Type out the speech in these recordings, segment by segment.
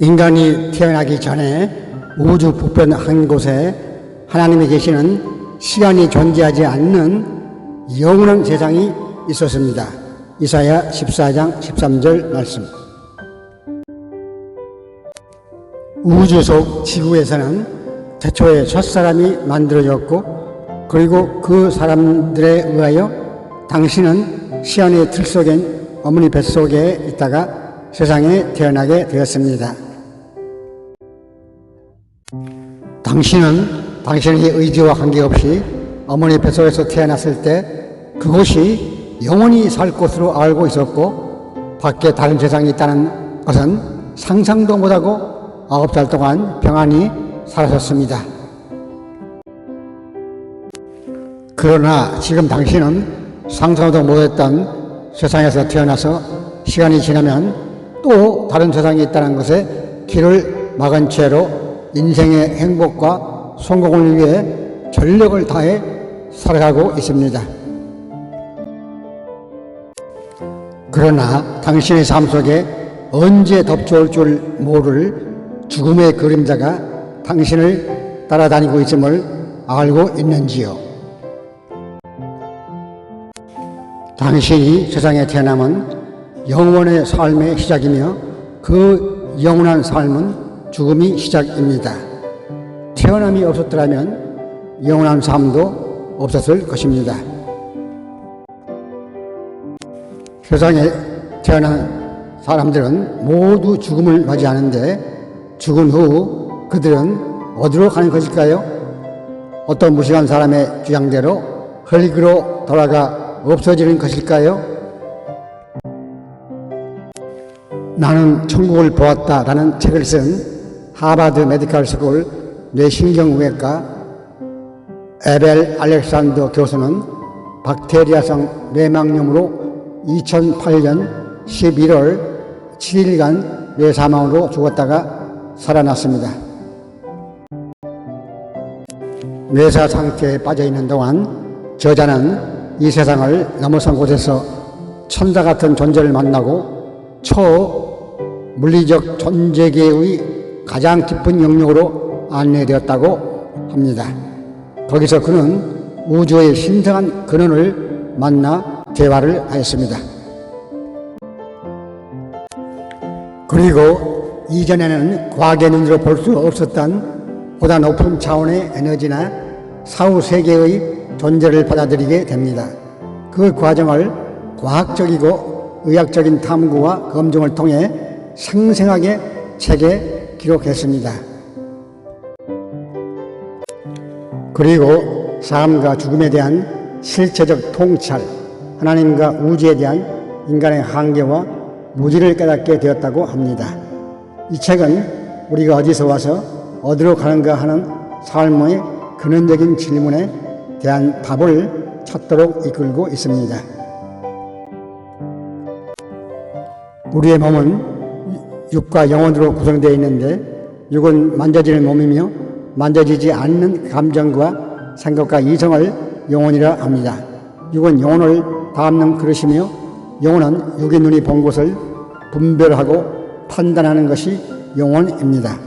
인간이 태어나기 전에 우주 북변 한 곳에 하나님이 계시는 시간이 존재하지 않는 영원한 세상이 있었습니다. 이사야 14장 13절 말씀. 우주 속 지구에서는 태초에 첫사람이 만들어졌고, 그리고 그 사람들에 의하여 당신은 시간의 틀 속엔 어머니 뱃속에 있다가 세상에 태어나게 되었습니다. 당신은 당신의 의지와 관계없이 어머니 뱃속에서 태어났을 때 그곳이 영원히 살 곳으로 알고 있었고, 밖에 다른 세상이 있다는 것은 상상도 못하고 9살 동안 평안히 살았습니다. 그러나 지금 당신은 상상도 못했던 세상에서 태어나서 시간이 지나면 또 다른 세상이 있다는 것에 길을 막은 채로 인생의 행복과 성공을 위해 전력을 다해 살아가고 있습니다. 그러나 당신의 삶 속에 언제 덮쳐올 줄 모를 죽음의 그림자가 당신을 따라다니고 있음을 알고 있는지요? 당신이 세상에 태어나면 영원의 삶의 시작이며 그 영원한 삶은 죽음이 시작입니다. 태어남이 없었더라면 영원한 삶도 없었을 것입니다. 세상에 태어난 사람들은 모두 죽음을 맞이하는데, 죽은 후 그들은 어디로 가는 것일까요? 어떤 무식한 사람의 주장대로 흙으로 돌아가 없어지는 것일까요? 나는 천국을 보았다라는 책을 쓴 하버드 메디컬 스쿨 뇌신경의학과 에벨 알렉산더 교수는 박테리아성 뇌망염으로 2008년 11월 7일간 뇌사망으로 죽었다가 살아났습니다. 뇌사 상태에 빠져있는 동안 저자는 이 세상을 넘어선 곳에서 천사 같은 존재를 만나고 초물리적 존재계의 가장 깊은 영역으로 안내되었다고 합니다. 거기서 그는 우주의 신성한 근원을 만나 대화를 하였습니다. 그리고 이전에는 과학의 눈으로 볼 수 없었던 보다 높은 차원의 에너지나 사후 세계의 존재를 받아들이게 됩니다. 그 과정을 과학적이고 의학적인 탐구와 검증을 통해 생생하게 책에 기록했습니다. 그리고 삶과 죽음에 대한 실체적 통찰, 하나님과 우주에 대한 인간의 한계와 무지를 깨닫게 되었다고 합니다. 이 책은 우리가 어디서 와서 어디로 가는가 하는 삶의 근원적인 질문에 대한 답을 찾도록 이끌고 있습니다. 우리의 몸은 육과 영혼으로 구성되어 있는데, 육은 만져지는 몸이며 만져지지 않는 감정과 생각과 이성을 영혼이라 합니다. 육은 영혼을 담는 그릇이며, 영혼은 육의 눈이 본 것을 분별하고 판단하는 것이 영혼입니다.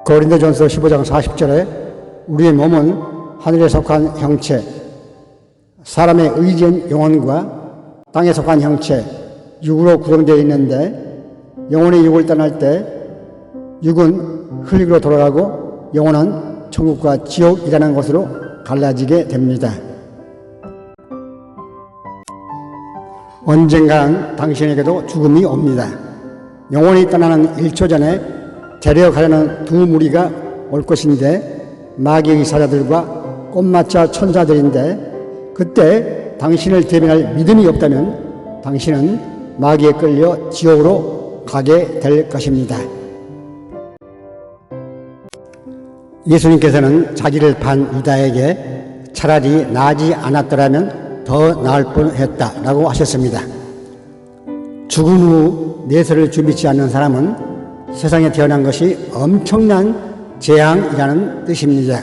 고린도전서 15장 40절에 우리의 몸은 하늘에 속한 형체, 사람의 의지인 영혼과 땅에 속한 형체, 육으로 구성되어 있는데, 영혼이 육을 떠날 때 육은 흙으로 돌아가고 영혼은 천국과 지옥이라는 것으로 갈라지게 됩니다. 언젠가는 당신에게도 죽음이 옵니다. 영혼이 떠나는 1초 전에 데려가려는 두 무리가 올 것인데, 마귀의 사자들과 꽃마차 천사들인데, 그때 당신을 대변할 믿음이 없다면 당신은 마귀에 끌려 지옥으로 가게 될 것입니다. 예수님께서는 자기를 판 유다에게 차라리 나지 않았더라면 더 나을 뻔했다라고 하셨습니다. 죽은 후 내세를 준비치 않는 사람은 세상에 태어난 것이 엄청난 재앙이라는 뜻입니다.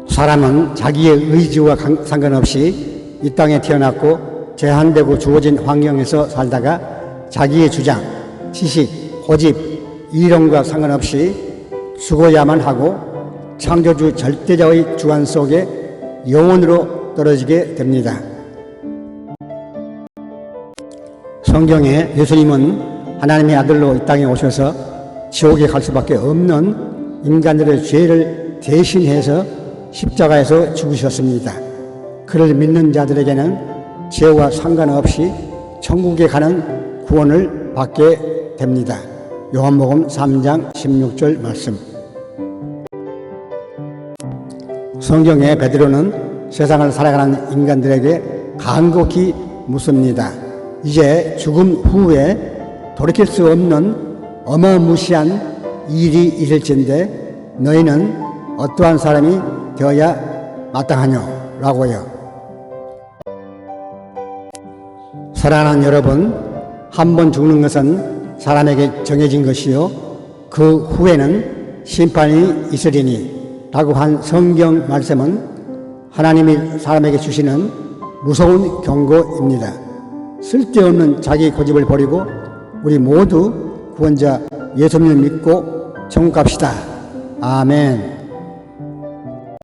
사람은 자기의 의지와 상관없이 이 땅에 태어났고 제한되고 주어진 환경에서 살다가 자기의 주장, 지식, 고집, 이론과 상관없이 죽어야만 하고 창조주 절대자의 주관 속에 영원으로 떨어지게 됩니다. 성경에 예수님은 하나님의 아들로 이 땅에 오셔서 지옥에 갈 수밖에 없는 인간들의 죄를 대신해서 십자가에서 죽으셨습니다. 그를 믿는 자들에게는 죄와 상관없이 천국에 가는 구원을 받게 됩니다. 요한복음 3장 16절 말씀. 성경에 베드로는 세상을 살아가는 인간들에게 간곡히 묻습니다. 이제 죽음 후에 돌이킬 수 없는 어마무시한 일이 있을진데 너희는 어떠한 사람이 되어야 마땅하뇨? 라고요. 사랑하는 여러분, 한 번 죽는 것은 사람에게 정해진 것이요 그 후에는 심판이 있으리니 라고 한 성경 말씀은 하나님이 사람에게 주시는 무서운 경고입니다. 쓸데없는 자기 고집을 버리고 우리 모두 구원자 예수님을 믿고 천국 갑시다. 아멘.